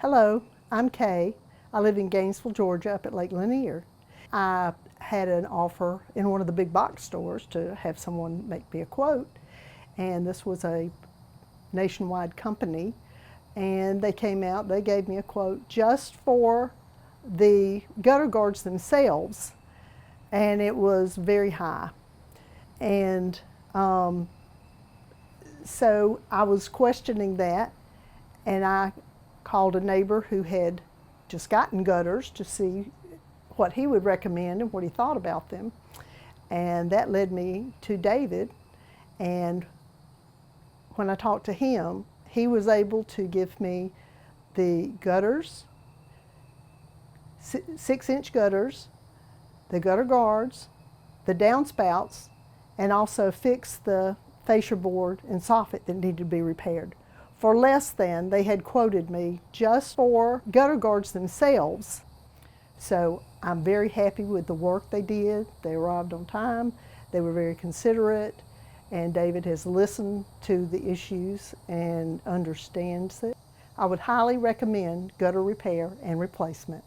Hello, I'm Kay. I live in Gainesville, Georgia, up at Lake Lanier. I had an offer in one of the big box stores to have someone make me a quote, and this was a nationwide company, and they came out, they gave me a quote just for the gutter guards themselves, and it was very high. And so I was questioning that, and I called a neighbor who had just gotten gutters to see what he would recommend and what he thought about them. And that led me to David, and when I talked to him, he was able to give me the gutters, 6-inch gutters, the gutter guards, the downspouts, and also fix the fascia board and soffit that needed to be repaired for less than they had quoted me just for gutter guards themselves. So I'm very happy with the work they did. They arrived on time, they were very considerate, and David has listened to the issues and understands it. I would highly recommend Gutter Repair and Replacement.